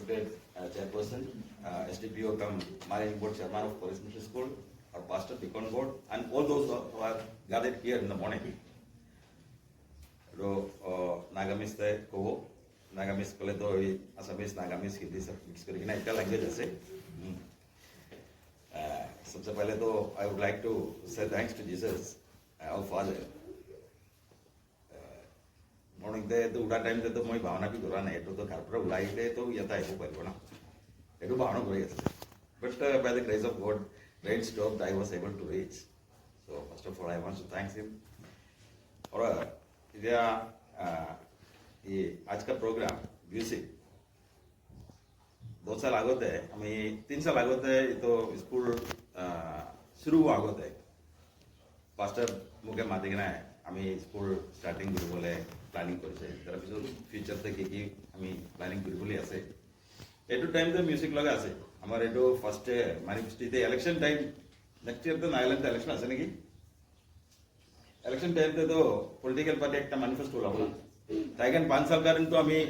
respected chairperson, SDPO come managing board chairman of Police Mission School, our pastor, Deacon board, and all those who are gathered here in the morning. Nagamis the Kovo, Nagamis Koledo, Assamese, Nagamis, Hindi, mixed language. सबसे पहले तो I would like to say thanks to Jesus, our Father. Morning day तो उड़ा time दे तो मैं भावना भी दोरा नहीं तो कारपुरा उलाई दे तो यता है वो परिवार ना ये तो भावना कोई ऐसे but by the grace of God rain stopped I was able to reach so first of all I want to thank him और ये आज का प्रोग्राम म्यूजिक 2 साल आगोते है हमें 3 साल आगोते है तो स्कूल शुरू आगोते है पास्टर मुके माध्यम ना है हमें स्कूल स्टार्टिंग करी बोले प्लानिंग करी से तरह फिर फ्यूचर तक की हमें प्लानिंग करी बोले ऐसे एटू टाइम तो म्यूजिक लगा ऐसे हमारे एटू फर्स्ट मैनिफेस्टो थे इलेक्शन टाइम नेक्स्ट ईयर तो नाइलैंड इलेक्शन ऐसे नहीं इलेक्शन टाइम तो पॉलिटिकल पार्टी एक मैनिफेस्टो लगा ताइगन 5 साल कारण तो हमें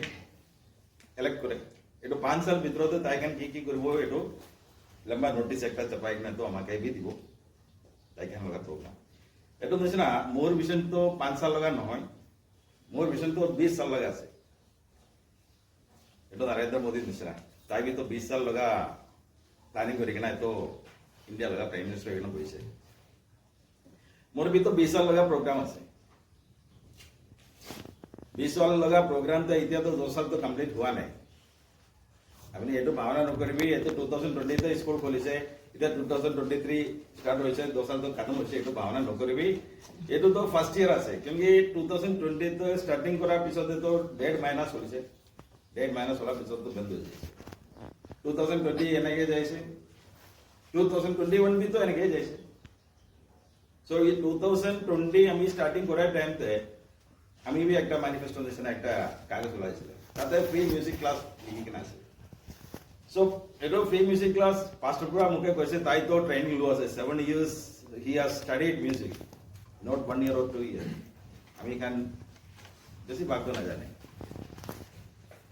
इलेक्ट करे एटू 5 साल भीतर तो ताइगन की करबो एटू लंबा नोटिस एक छपाई ना तो हमारे भी दिबो ताइगन लगा प्रोग्राम एटू निसना मोर विजन तो 5 साल लगा নহয় मोर विजन तो 20 साल लगा আছে एटू नरेंद्र मोदी निसना ताई भी तो 20 साल लगा प्लानिंग करी ना तो इंडिया लगा प्राइम मिनिस्टर एगन কইছে मोर भी तो 20 साल लगा प्रोग्राम আছে 20 साल लगा प्रोग्राम तो इतिया तो 2 साल तो कंप्लीट हुआ नहीं अपनी एटू भावना न करबी ए तो 2020 तो स्कूल खोलिছে इधर 2023 स्टार्ट होइছে 2 साल तो खत्म होइছে एटू भावना न करबी एटू तो फर्स्ट ईयर আছে क्योंकि 2020 तो स्टार्टिंग करा पिछते तो 1.5 महीना চলিছে 1.5 महीना চলা পিছত তো বন্ধ হইছে 2020 এনেকে যাইছে 2021 भी तो এনেকে যাইছে সো এই 2020 আমি স্টার্টিং করার টাইমতে আমি भी একটা ম্যানিফেস্টো দিছিলাম একটা কাগজ লাগাইছিল তাতে ফ্রি মিউজিক ক্লাস লিখি আছে So, एटो फ्री म्यूजिक क्लास पास्टर पुरा मुके कैसे ताई तो ट्रेनिंग लो আছে 7 years he has studied music not 1 year or 2 years আমি can বেশি ভাগ তো না জানে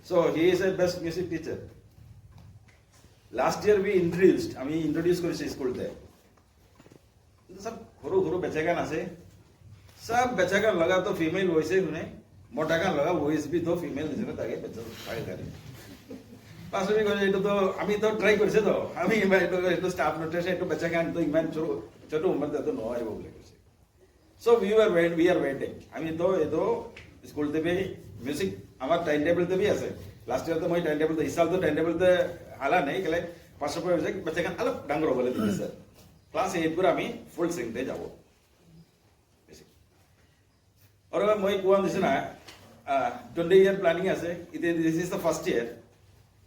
so he is a best music teacher last year we introduced আমি introduce করেছি স্কুলতে सब ঘুরো ঘুরো বেচাগান আছে सब বেচাগান लगा तो फीमेल वॉइस है उन्हें मोटा गान लगा वॉइस भी तो फीमेल निसे ताके बच्चा पाए करे पास भी कोई तो আমি তো ট্রাই করেছে তো আমি একটু স্টাফ নোটেশন একটু বাচ্চা গান তো ইমান ছোট উম্মত তো নয় বলে কইছে সো উই আর ওয়েটিং আমি তো এতো স্কুল থেকে মিউজিক আমার টাইম টেবিল তে भी আছে লাস্ট ইয়ার তো মই টাইম টেবিল তে ইসাল তো টাইম টেবিল তে আলা নাই গলে পাঁচশো পর বাচ্চা গান আলো ডাঙ্গর বলে দিছে স্যার ক্লাস 8 পুরো আমি ফুল সিং তে যাব और মই কোয়ান দিছ না 20 ইয়ার প্ল্যানিং আছে this is the first year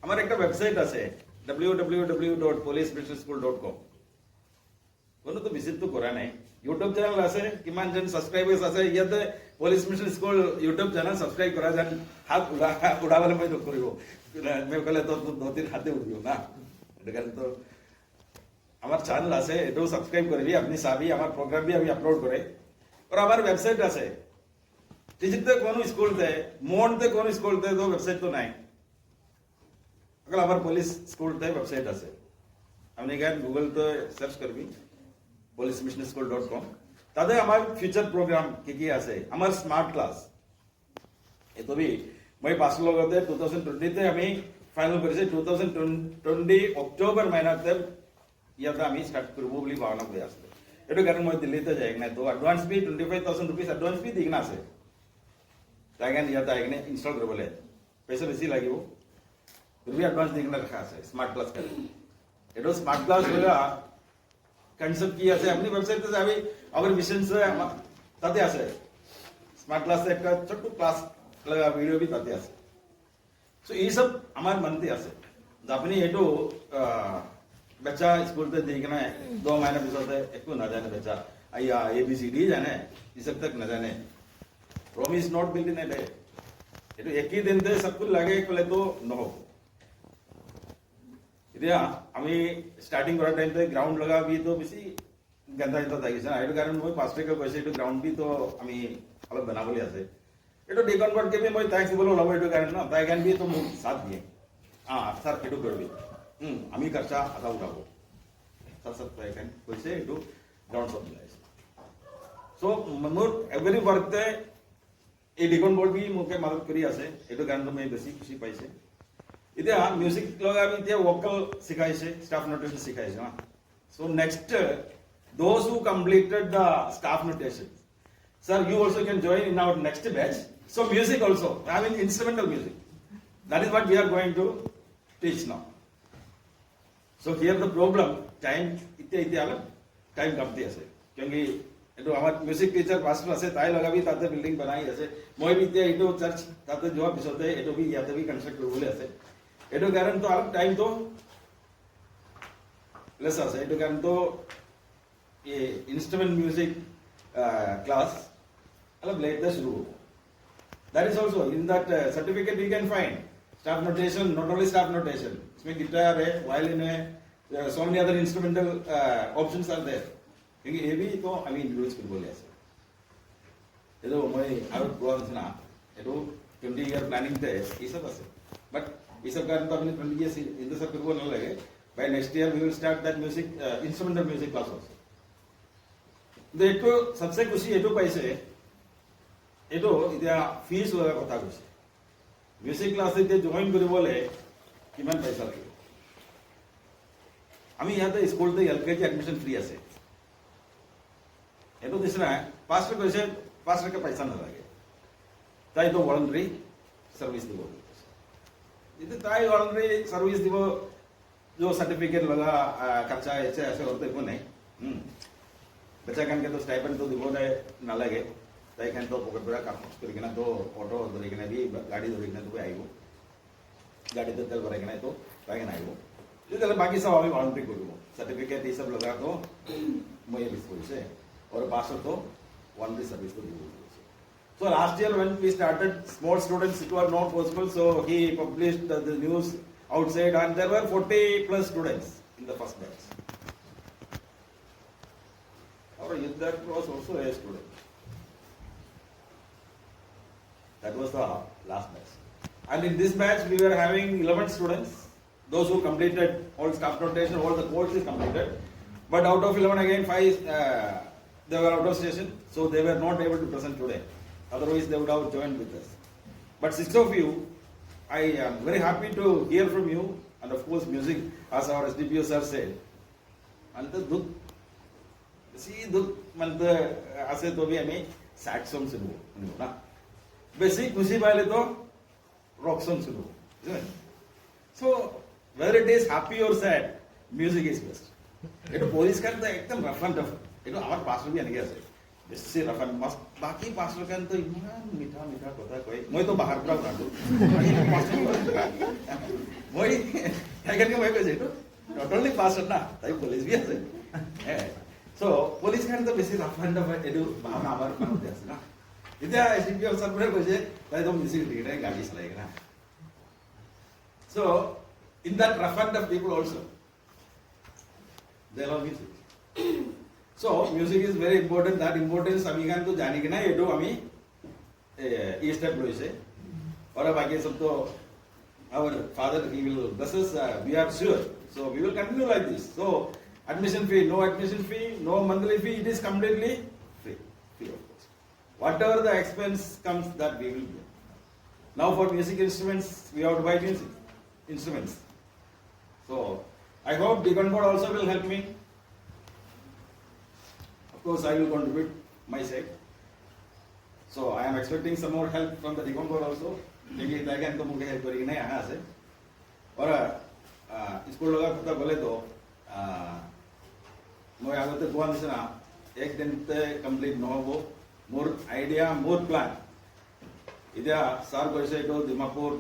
আমার একটা ওয়েবসাইট আছে www.policemissionschool.com কোনো তো ভিজিট তো করা নাই ইউটিউব চ্যানেল আছে কিমান জন সাবস্ক্রাইবার্স আছে ইয়াতে police mission school YouTube channel subscribe করা যান হাত উড়াবলে মই তো করিব মে কলে তো দতির হাতে উঠিও না এটা তো আমার চ্যানেল আছে এটাও সাবস্ক্রাইব করবি আপনি সাবি আমার প্রোগ্রাম भी আমি আপলোড করে और আমার ওয়েবসাইট আছে ডিজিটতে কোন স্কুলতে মনতে কোন স্কুলতে তো ওয়েবসাইট তো নাই अगर हमारे पुलिस स्कूल थे वेबसाइट আছে আপনি গান গুগল তো সার্চ করবি policemissionschool.com তাতে আমার ফিউচার প্রোগ্রাম কি আছে আমার স্মার্ট ক্লাস এতো भी মই পাস লগতে 2020 তে আমি ফাইনাল করেছি 2020 অক্টোবর মাসতে ইয়াটা আমি স্টার্ট করব বলি ভাবনা করে আসছে এটো কারণ মই দিল্লিতে যাই না তো অ্যাডভান্স भी 25000 रुपीस অ্যাডভান্স भी দিগনা আছে তাই গান ইয়াটা এখানে ইনস্টল করবলে পয়সা বেশি লাগিব फिर भी एडवांस देखना रखा है स्मार्ट क्लास कर एटो स्मार्ट क्लास होगा कॉन्सेप्ट की আছে अपनी वेबसाइट पे अभी अगर मिशन से ताते আছে स्मार्ट क्लास একটা ছোট ক্লাস লাগা ভিডিও भी ताते আছে সো এই সব আমার মনতে আছে আপনি এটো बच्चा स्कूल ते देखना है 2 महीने बिसोते एको ना जाने बच्चा आया ABCD जाने इस तक ना जाने promise not build in a day एटो एक ही दिन दे सब कुछ लगे कोले तो न हो ইয়া আমি স্টার্টিং করার টাইম তে গ্রাউন্ড লাগা भी तो বেশি গন্ধা এটা থাকিছে না এর কারণে মই পাঁচ টাকা কইছে এটা গ্রাউন্ড भी तो আমি ভালো বানাবলি আছে এটা ডিকনভার্ট কে भी মই থ্যাঙ্কস বলো লাভ এটা কারণ না তাই গান भी तो সাথ দিয়ে স্যার এইটো কৰিবি আমি খৰচা আধা উঠাব স্যার স্যার এখান কৈছে এইটো গ্ৰাউণ্ড শ্বট মিলাইছে চ' মোৰ এভৰি ৱৰ্কতে এই ডিকন বোৰ্ড বি মোকে মদত কৰি আছে এইটো কাৰণত মই বেছি খুশি পাইছে এতিয়া মিউজিক লগাই এতিয়া ভোকাল শিকাইছে ষ্টাফ নোটেশ্যন শিকাইছে চ' next those who completed the staff notation sir you also can join in our next batch so music also I mean instrumental music that is what we are going to teach now so here the problem time इत्यादि अलग time कमती আছে क्योंकि এটো আমার music teacher পাস্টর আছে তাই লগাবি তাতে বিল্ডিং বানাই আছে মই বি এতিয়া এটো চার্চ তাতে যোৱা পিছতে এটো বি ইয়াতে বি কনস্ট্রাক্ট কৰিবলৈ আছে এটো কাৰণ তো অলপ টাইম তো লেস আছে এটো কাৰণ তো ये इंस्ट्रूमेंट म्यूजिक क्लास अलग लेट शुरू हो that is also in that certificate you can find staff notation not only staff notation इसमें गिटार है वायलिन है so many other instrumental options are there क्योंकि ये भी तो आई मीन यूज कर बोले ऐसे ये तो मैं आउट गोवा ना ये तो 20 ईयर प्लानिंग थे ये सब ऐसे बट ये सब कारण तो अपने 20 ईयर इधर सब करने ना लगे by next year we will start that music instrumental music class also देखो सबसे खुशी एटो पाइसे एटो इतना फीस लगा कथा कुछ म्यूजिक क्लास इतने जॉइन करी बोले किमान पैसा लगे आमी यहाँ तो स्कूल तो एलकेजी एडमिशन फ्री আছে एटो दिसना है पास्टर कैसे पास्टर का पैसा ना लगे ताई तो वॉलंटरी सर्विस दिवो इतने ताई वॉलंटरी सर्विस दिवो जो सर्टिफिकेट लगा खर्चा ऐसे होते को नहीं बच्चा कान के तो स्टाइपेंड तो दिबो दे ना लगे ताई कान तो पॉकेट बड़ा काम करी केना तो ऑटो धरि केना भी गाड़ी धरि केना तो आइबो गाड़ी तो तेल भरे केना तो ताई केना आइबो जेतले बाकी सब आमी वॉलंटरी करबो सर्टिफिकेट ये सब लगा तो मैं भी स्कूल से और पास तो वॉलंटरी सर्विस तो दिबो so last year when we started small students it was not possible so he published the news outside and there were 40 plus students in the first batch or that was also a student. That was the last batch. And in this batch, we were having 11 students. Those who completed all staff notation, all the courses completed. But out of 11, again 5 they were out of station, so they were not able to present today. Otherwise, they would have joined with us. But 6 of you, I am very happy to hear from you. And of course, music, as our SDPO sir said, and the सी दुख म्हणते असे तो भी हमें sad song सुनो ना basic खुशी पाले तो रॉक सॉन्ग सुनो so whether it is happy और सैड म्यूजिक इज बेस्ट ये पुलिस का तो एकदम रफ एंड टफ ये हमारे पास्टर भी आने আছে বেশি रफ एंड मस्त बाकी पास्टर का तो इमान मीठा मीठा কথা কই মই তো বাহির পৰা গাঁটো মই এখানে মই কইছে তো নট অনলি পাস্टर না তাই পুলিশ भी আছে So, police can the basic rough and edu bahana abar manote ase na. Ita SDPO sir pore koise tai to music dikhe gaadi chalayega na. So, in that rough and of people also they love music. So, music is very important. That importance ami kan to jani ke na edu ami e step loise. Aur baaki sab to our father he will bless us we are sure. So, we will continue like this. So, admission fee, no admission fee, no monthly fee, it is completely free of course. Whatever the expense comes that we will do. Now for music instruments, we have to buy music instruments. So, I hope Deacon Board also will help me. Of course, I will contribute my side. So, I am expecting some more help from the Deacon Board also. Maybe I can come help करेंगे नहीं यहाँ से. और इसको लगा पता बोले तो मैं आगते गोवा दिसना एक दिन ते कंप्लीट न हो मोर आइडिया मोर प्लान इधर सार कैसे तो दिमापुर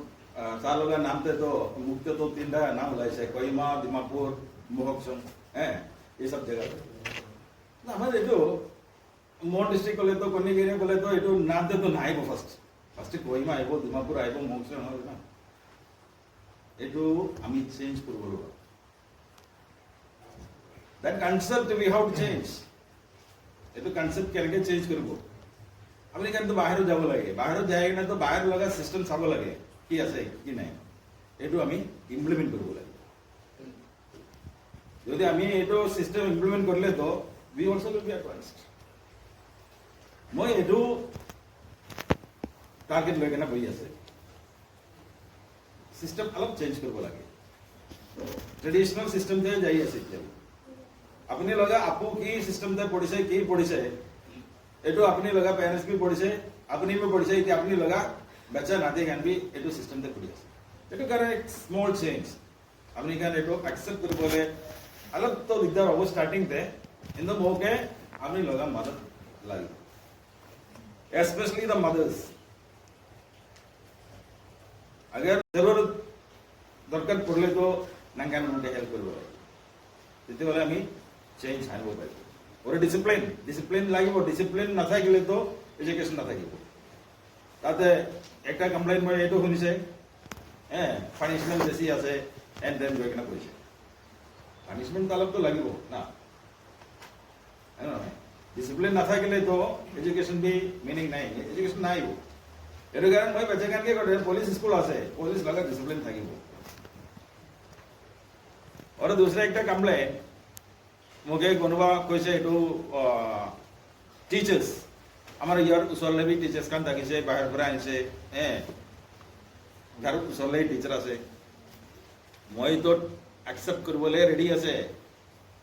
सार लोग नाम ते तो मुख्य तो 3 नाम लाइसे कोहिमा दिमापुर मोहक्सम हैं ये सब जगह ना हमारे जो मोर डिस्ट्रिक्ट को ले तो कोनी गिरे को ले तो ये तो नाम ते तो ना ही वो फर्स्ट कोहिमा है वो दिमापुर है वो मोहक्सम है ना ये तो अमित चेंज कर बोलो that concept we have to change ये तो concept करके change करो अपने क्या तो बाहर जाओ लगे बाहर जाएगा ना तो बाहर लगा सिस्टम सब लगे कि ऐसे कि नहीं এইটো আমি ইমপ্লিমেণ্ট কৰিব লাগিব যদি আমি এইটো চিষ্টেম ইমপ্লিমেণ্ট কৰিলে তো we also' will be advanced মই এইটো টাৰ্গেট লৈ কেনে বহি আছে চিষ্টেম অলপ চেঞ্জ কৰিব লাগে ট্ৰেডিশ্যনেল চিষ্টেমতে যাই আছে এতিয়া আপুনি লগা আপু কি চিষ্টেমতে পঢ়িছে এইটো আপুনি লগা পেৰেণ্টছ বি পঢ়িছে আপুনি বি পঢ়িছে এতিয়া আপুনি লগা বাচ্চা নাতি গান বি এইটো চিষ্টেমতে পঢ়ি আছে এইটো কাৰণে স্মল চেঞ্জ আপুনি কাৰণ এইটো একচেপ্ট কৰিবলৈ অলপ তো দিগদাৰ হ'ব ষ্টাৰ্টিংতে কিন্তু মোকে আপুনি লগা মদত লাগিব especially the mothers अगर जरूरत दरकार पड़ले तो नंगान मुझे हेल्प करो जितने वाले हमें चेंज आने वो पाएगा और डिसिप्लिन लागे वो डिसिप्लिन ना था के लिए तो एजुकेशन ना था के वो ताते एक का कंप्लेंट में ये तो होनी चाहिए पनिशमेंट जैसी ऐसे एंड देन जो करना पड़ेगा पनिशमेंट तालब तो लगी वो ना है ना डिसिप्लिन ना था के लिए तो एजुकेशन भी मीनिंग नहीं है एजुकेशन ना ही हो এইটো কাৰণ মই বেচেকানকে কৰে পুলিচ স্কুল আছে পুলিচ লগা ডিসিপ্লিন থাকিব আৰু দুসৰা একটা কমপ্লেইন মোকে কোনোবা কৈছে এইটো টিচাৰ্স আমাৰ ইয়াৰ ওচৰলে বি টিচাৰ্স কান থাকিছে বাহিৰ পৰা আনিছে ঘৰ ওচৰলে টিচাৰ আছে মই তো একসেপ্ট কৰিবলৈ ৰেডি আছে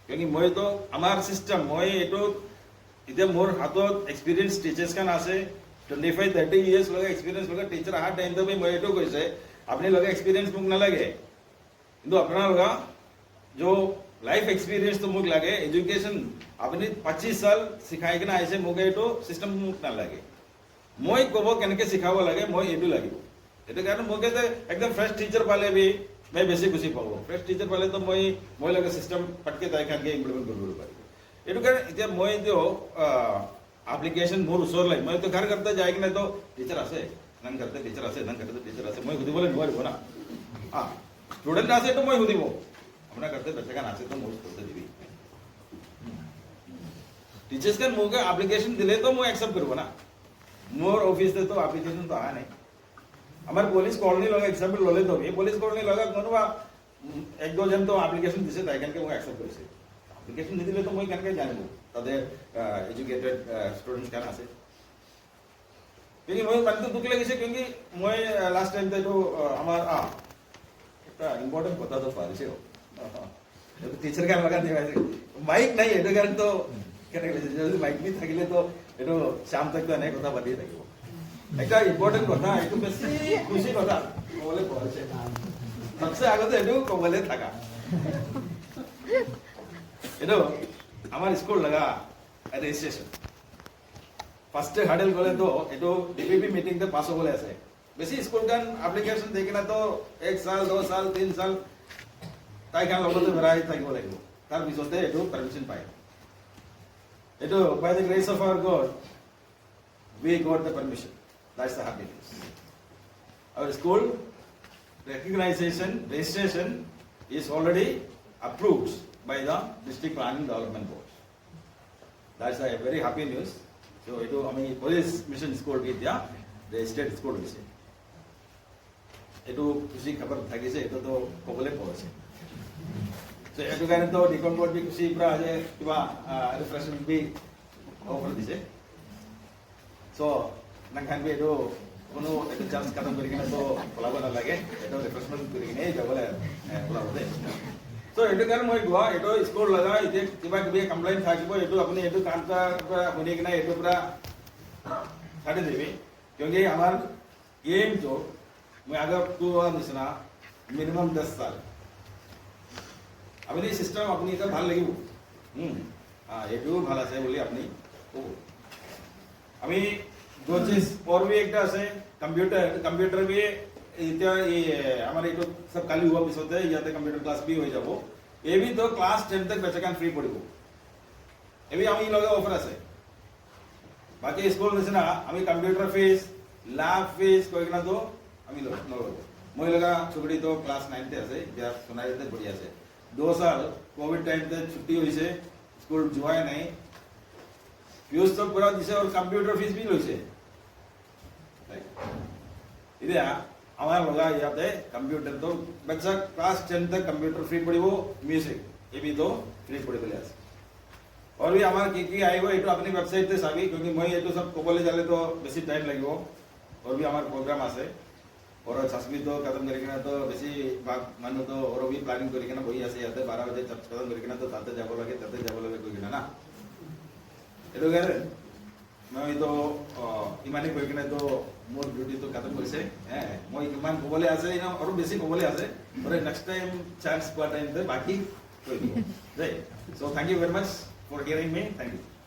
কিয়কি মই তো আমাৰ সিস্টেম মই এইটো এতিয়া মোৰ হাতত এক্সপেৰিয়েন্স টিচাৰ্স কান আছে 25-30 years लगा एक्सपीरियंस लगा टीचर हार्ड टाइम तो भाई मैं तो कैसे अपने लगा एक्सपीरियंस मुझे ना लगे तो अपना लगा जो लाइफ एक्सपीरियंस तो मुझे लगे एजुकेशन अपने 25 साल सिखाए कि ना ऐसे मुझे तो सिस्टम मुझे ना लगे मैं को कनके सिखावा लगे मैं ये भी लगी ये कारण मुझे तो एकदम फ्रेश टीचर वाले भी मैं बेसी खुशी पाऊँ फ्रेश टीचर वाले तो मैं लगे सिस्टम पटके तय करके इम्प्लीमेंट कर पाई ये कारण इतना मैं जो एप्लिकेशन मोर उसर लाई मैं तो घर करता जाएगी नहीं तो टीचर आसे नन करते टीचर आसे मैं खुद बोले नुआर हो ना हाँ स्टूडेंट आसे तो मैं खुद वो अपना करते बच्चे का नाचे तो मोर करते दीदी टीचर्स का मुझे एप्लीकेशन दिले तो मैं एक्सेप्ट करूँ ना मोर ऑफिस से तो एप्लीकेशन तो आया नहीं हमारे पुलिस कॉलोनी लगा एग्जाम्पल लो ले तो ये पुलिस कॉलोनी लगा कौन एक दो जन तो एप्लीकेशन दिसे ताकि के मैं एक्सेप्ट कर से एप्लीकेशन नहीं दिले तो मैं कनके जाने दो তাদের এডুকেটেড স্টুডেন্টস কান আছে কিন্তু মই মানে দুখ লাগিছে কিয়কি মই লাস্ট টাইম তো আমার একটা ইম্পর্টেন্ট কথা তো পারিছে টিচার কান লাগা দিয়ে মাইক নাই এটা কারণ তো কেন যদি মাইক নি থাকিলে তো এটা শাম তক তো অনেক কথা পাতিয়ে থাকিব একটা ইম্পর্টেন্ট কথা একটু বেশি খুশি কথা বলে পড়ছে সবচেয়ে আগতে এটা কবলে থাকা এটা আমার স্কুল लगा রেজিস্ট্রেশন ফার্স্ট হার্ডেল গলে তো এটো ডিপিপি মিটিং তে পাস হবলে আছে বেশি স্কুল গান অ্যাপ্লিকেশন দেখি না তো 1 সাল 2 সাল 3 সাল তাই গান লগতে ভরাই থাকিব লাগিব তার পিছতে এটো পারমিশন পায় এটো by the grace of our God we got the permission that's the happy news our school registration is already approved by the district planning development board that's a very happy news so it I mean police mission school vidya the state school visit etu kushi khabar thagise eto to kobole pose so etu garne to decon board bi kushi pra aje kiba refreshment bi offer dise so nangkan bi etu kono etu chance khatam korikena to polaba na lage etu refreshment korikene jabole polabode तो एटो कारण মই গোৱা এটো school লগা ইতে কিবা কিবি complain থাকিব এটো আপুনি এটো কামটা শুনি কিনা এটো পুরা ছাড়ি দিবি क्योंकि আমার एम जो मैं अगर तो निसना मिनिमम 10 साल अपनी सिस्टम अपनी এটা ভাল লাগিব এটো ভাল আছে বলি আপনি আমি दो चीज और भी एक আছে कंप्यूटर भी इतना ये हमारे तो सब खाली हुआ पिस होते हैं या तो कंप्यूटर क्लास भी हो जाबो ये भी तो क्लास 10 तक बच्चा कान फ्री पड़िबो ये भी আমি লগে অফার আছে বাকি স্কুল নিছে না আমি কম্পিউটার ফিস ল্যাব ফিস কইনা তো আমি নলগো মই লগা ছুটি তো ক্লাস 9 তে আছে যা সোনাইতে পড়ি আছে 2 साल कोविड टाइम ते छुट्टी होइसे स्कूल जोया नहीं ফিউজ তো পুরা দিছে और कंप्यूटर फीस भी लइছে ইদা আমাৰ লগা ইয়াতে কম্পিউটাৰটো বাচ্চা ক্লাছ 10 तक কম্পিউটাৰ ফ্ৰী পঢ়িব মিউজিক এবিটো ফ্ৰী পঢ়িবলৈ আছে और भी हमारा की आएगा ये तो अपनी वेबसाइट पे सभी क्योंकि मैं ये तो सब कोबले जाले तो बेसी टाइम लगेगा और भी हमारा प्रोग्राम आसे और छासबी तो खत्म करके ना तो बेसी भाग मानो तो और भी प्लानिंग करके ना वही ऐसे आते 12 बजे जब खत्म करके ना तो ताते जाबो लगे कोई ना ये तो कह रहे मैं तो इमानी कोई ना तो मोर ड्यूटी तो खत्म करसे मैं इमान कोबले आसे ना और बेसी कोबले आसे और नेक्स्ट टाइम चांस पर टाइम पे बाकी कोई नहीं so thank you very much for hearing me. Thank you.